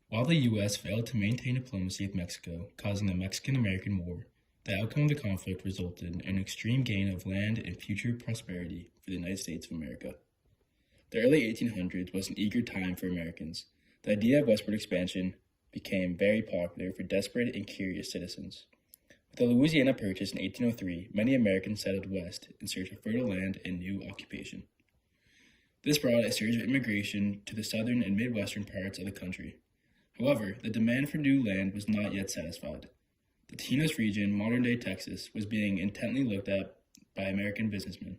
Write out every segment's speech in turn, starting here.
While the U.S. failed to maintain diplomacy with Mexico, causing the Mexican-American War, the outcome of the conflict resulted in an extreme gain of land and future prosperity for the United States of America. The early 1800s was an eager time for Americans. The idea of westward expansion became very popular for desperate and curious citizens. With the Louisiana Purchase in 1803, many Americans settled west in search of fertile land and new occupation. This brought a surge of immigration to the southern and midwestern parts of the country. However, the demand for new land was not yet satisfied. The Taínos region, modern-day Texas, was being intently looked at by American businessmen.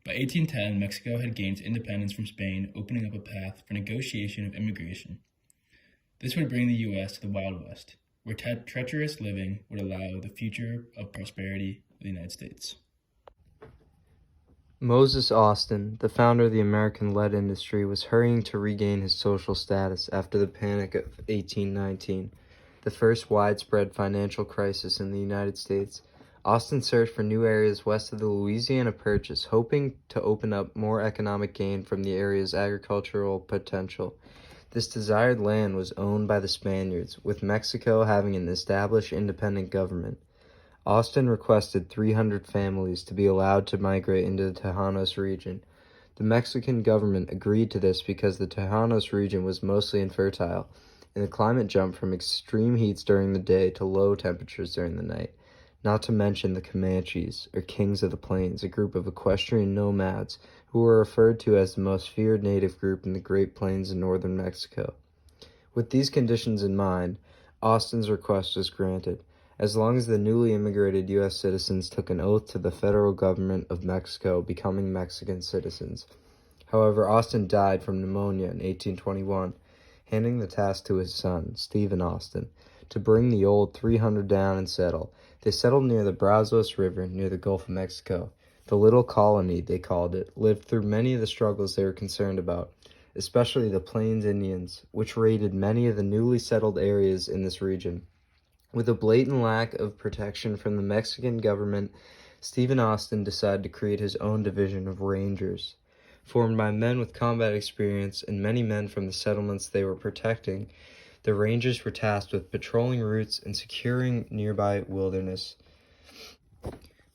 By 1810, Mexico had gained independence from Spain, opening up a path for negotiation of immigration. This would bring the U.S. to the Wild West, where treacherous living would allow the future of prosperity of the United States. Moses Austin, the founder of the American lead industry, was hurrying to regain his social status after the Panic of 1819, the first widespread financial crisis in the United States. Austin searched for new areas west of the Louisiana Purchase, hoping to open up more economic gain from the area's agricultural potential. This desired land was owned by the Spaniards, with Mexico having an established independent government. Austin requested 300 families to be allowed to migrate into the Tejanos region. The Mexican government agreed to this because the Tejanos region was mostly infertile, and the climate jumped from extreme heats during the day to low temperatures during the night. Not to mention the Comanches, or Kings of the Plains, a group of equestrian nomads who were referred to as the most feared native group in the Great Plains in northern Mexico. With these conditions in mind, Austin's request was granted, as long as the newly immigrated U.S. citizens took an oath to the federal government of Mexico, becoming Mexican citizens. However, Austin died from pneumonia in 1821, handing the task to his son, Stephen Austin, to bring the old 300 down and settle. They settled near the Brazos River, near the Gulf of Mexico. The little colony, they called it, lived through many of the struggles they were concerned about, especially the Plains Indians, which raided many of the newly settled areas in this region. With a blatant lack of protection from the Mexican government, Stephen Austin decided to create his own division of Rangers. Formed by men with combat experience and many men from the settlements they were protecting, the Rangers were tasked with patrolling routes and securing nearby wilderness.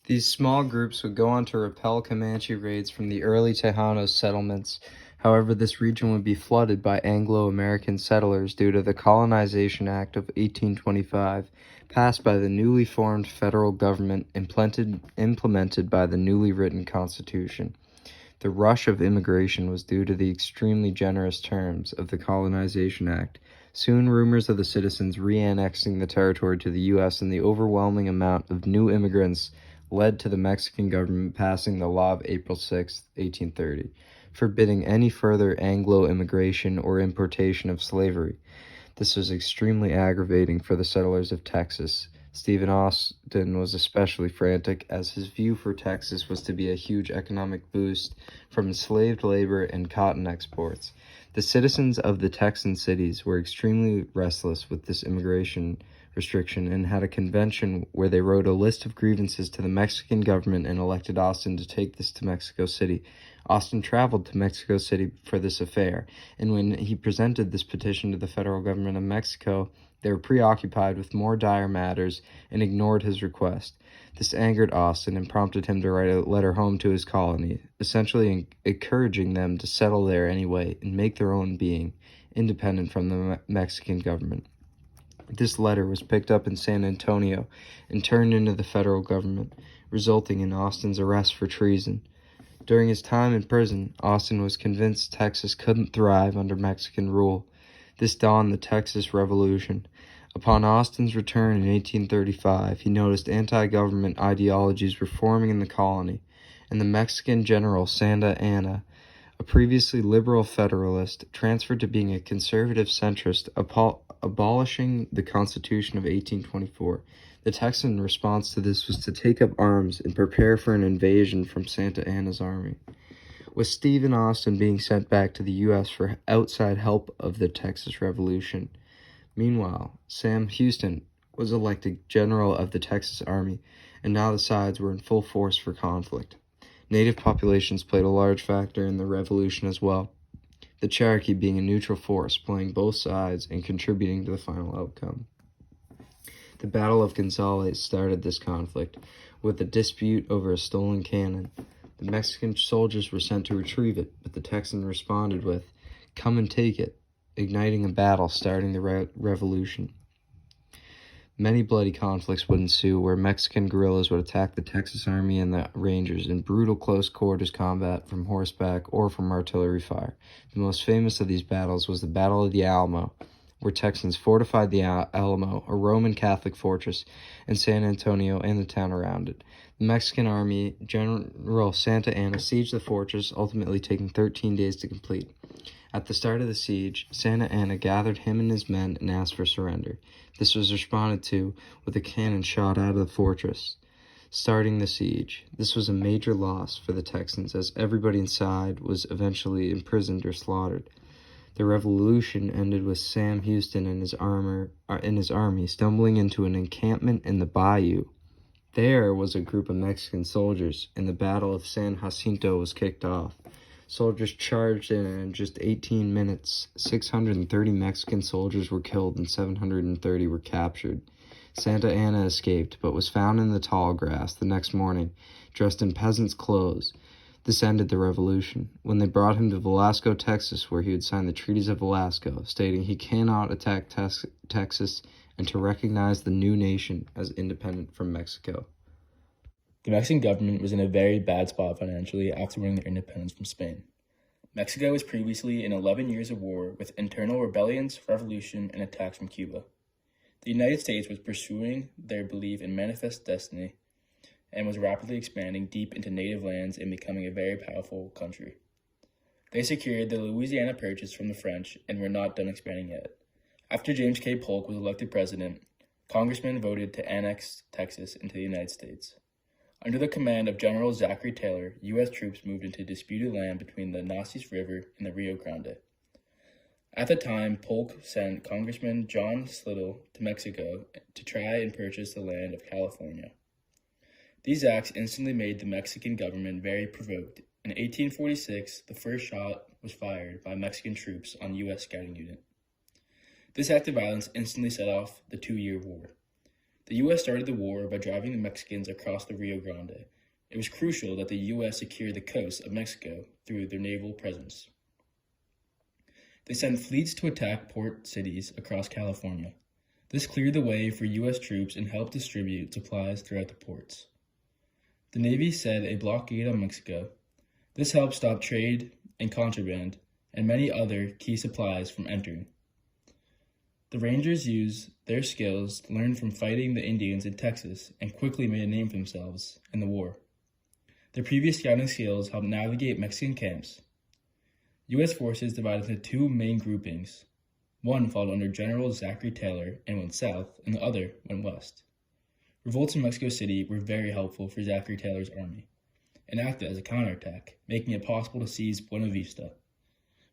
These small groups would go on to repel Comanche raids from the early Tejanos settlements. However, this region would be flooded by Anglo-American settlers due to the Colonization Act of 1825, passed by the newly formed federal government, implemented by the newly written Constitution. The rush of immigration was due to the extremely generous terms of the Colonization Act. Soon, rumors of the citizens re-annexing the territory to the U.S. and the overwhelming amount of new immigrants led to the Mexican government passing the law of April 6, 1830, forbidding any further Anglo immigration or importation of slavery. This was extremely aggravating for the settlers of Texas. Stephen Austin was especially frantic, as his view for Texas was to be a huge economic boost from enslaved labor and cotton exports. The citizens of the Texan cities were extremely restless with this immigration restriction and had a convention where they wrote a list of grievances to the Mexican government and elected Austin to take this to Mexico City. Austin traveled to Mexico City for this affair, and when he presented this petition to the federal government of Mexico, they were preoccupied with more dire matters and ignored his request. This angered Austin and prompted him to write a letter home to his colony, essentially encouraging them to settle there anyway and make their own being, independent from the Mexican government. This letter was picked up in San Antonio and turned into the federal government, resulting in Austin's arrest for treason. During his time in prison, Austin was convinced Texas couldn't thrive under Mexican rule. This dawned the Texas Revolution. Upon Austin's return in 1835, he noticed anti-government ideologies were forming in the colony, and the Mexican general Santa Anna, a previously liberal Federalist, transferred to being a conservative centrist, abolishing the Constitution of 1824. The Texan response to this was to take up arms and prepare for an invasion from Santa Anna's army, with Stephen Austin being sent back to the U.S. for outside help of the Texas Revolution. Meanwhile, Sam Houston was elected general of the Texas Army, and now the sides were in full force for conflict. Native populations played a large factor in the revolution as well. the Cherokee being a neutral force, playing both sides and contributing to the final outcome. The Battle of Gonzales started this conflict with a dispute over a stolen cannon. The Mexican soldiers were sent to retrieve it, but the Texans responded with, "Come and take it," igniting a battle starting the revolution. Many bloody conflicts would ensue where Mexican guerrillas would attack the Texas Army and the Rangers in brutal close-quarters combat from horseback or from artillery fire. The most famous of these battles was the Battle of the Alamo, where Texans fortified the Alamo, a Roman Catholic fortress, in San Antonio and the town around it. The Mexican Army, General Santa Anna, sieged the fortress, ultimately taking 13 days to complete. At the start of the siege, Santa Anna gathered him and his men and asked for surrender. This was responded to with a cannon shot out of the fortress, starting the siege. This was a major loss for the Texans, as everybody inside was eventually imprisoned or slaughtered. The revolution ended with Sam Houston and his army stumbling into an encampment in the bayou. There was a group of Mexican soldiers, and the Battle of San Jacinto was kicked off. Soldiers charged in, and in just 18 minutes, 630 Mexican soldiers were killed and 730 were captured. Santa Anna escaped, but was found in the tall grass the next morning, dressed in peasant's clothes. This ended the revolution, when they brought him to Velasco, Texas, where he would sign the Treaties of Velasco, stating he cannot attack Texas and to recognize the new nation as independent from Mexico. The Mexican government was in a very bad spot financially after winning their independence from Spain. Mexico was previously in 11 years of war with internal rebellions, revolution, and attacks from Cuba. The United States was pursuing their belief in manifest destiny and was rapidly expanding deep into native lands and becoming a very powerful country. They secured the Louisiana Purchase from the French and were not done expanding yet. After James K. Polk was elected president, congressmen voted to annex Texas into the United States. Under the command of General Zachary Taylor, U.S. troops moved into disputed land between the Nueces River and the Rio Grande. At the time, Polk sent Congressman John Slidell to Mexico to try and purchase the land of California. These acts instantly made the Mexican government very provoked. In 1846, the first shot was fired by Mexican troops on U.S. scouting unit. This act of violence instantly set off the 2-year war. The U.S. started the war by driving the Mexicans across the Rio Grande. It was crucial that the U.S. secure the coast of Mexico through their naval presence. They sent fleets to attack port cities across California. This cleared the way for U.S. troops and helped distribute supplies throughout the ports. The Navy set a blockade on Mexico. This helped stop trade and contraband and many other key supplies from entering. The Rangers used their skills learned from fighting the Indians in Texas and quickly made a name for themselves in the war. Their previous scouting skills helped navigate Mexican camps. U.S. forces divided into 2 main groupings. One followed under General Zachary Taylor and went south, and the other went west. Revolts in Mexico City were very helpful for Zachary Taylor's army and acted as a counterattack, making it possible to seize Buena Vista.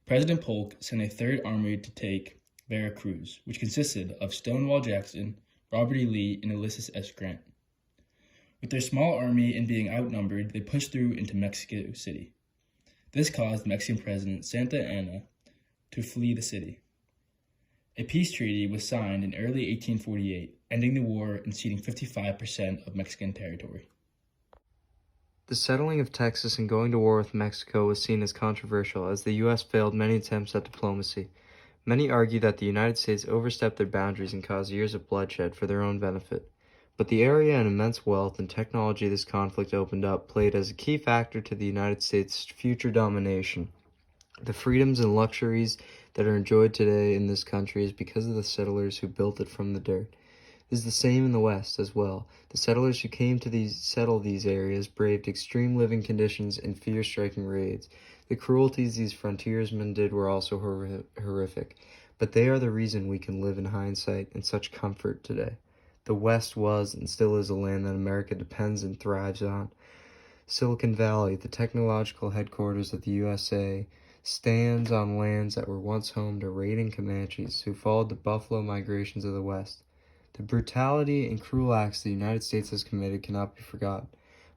President Polk sent a 3rd Army to take Veracruz, which consisted of Stonewall Jackson, Robert E. Lee, and Ulysses S. Grant. With their small army and being outnumbered, they pushed through into Mexico City. This caused Mexican President Santa Anna to flee the city. A peace treaty was signed in early 1848, ending the war and ceding 55% of Mexican territory. The settling of Texas and going to war with Mexico was seen as controversial, as the U.S. failed many attempts at diplomacy. Many argue that the United States overstepped their boundaries and caused years of bloodshed for their own benefit. But the area and immense wealth and technology this conflict opened up played as a key factor to the United States' future domination. The freedoms and luxuries that are enjoyed today in this country is because of the settlers who built it from the dirt. It is the same in the West as well. The settlers who came to settle these areas braved extreme living conditions and fear-striking raids. The cruelties these frontiersmen did were also horrific, but they are the reason we can live in hindsight in such comfort today. The West was and still is a land that America depends and thrives on. Silicon Valley, the technological headquarters of the USA, stands on lands that were once home to raiding Comanches who followed the buffalo migrations of the West. The brutality and cruel acts the United States has committed cannot be forgotten,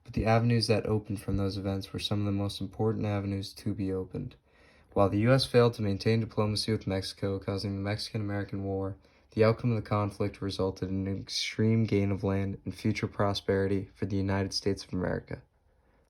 but the avenues that opened from those events were some of the most important avenues to be opened. While the U.S. failed to maintain diplomacy with Mexico, causing the Mexican-American War, the outcome of the conflict resulted in an extreme gain of land and future prosperity for the United States of America.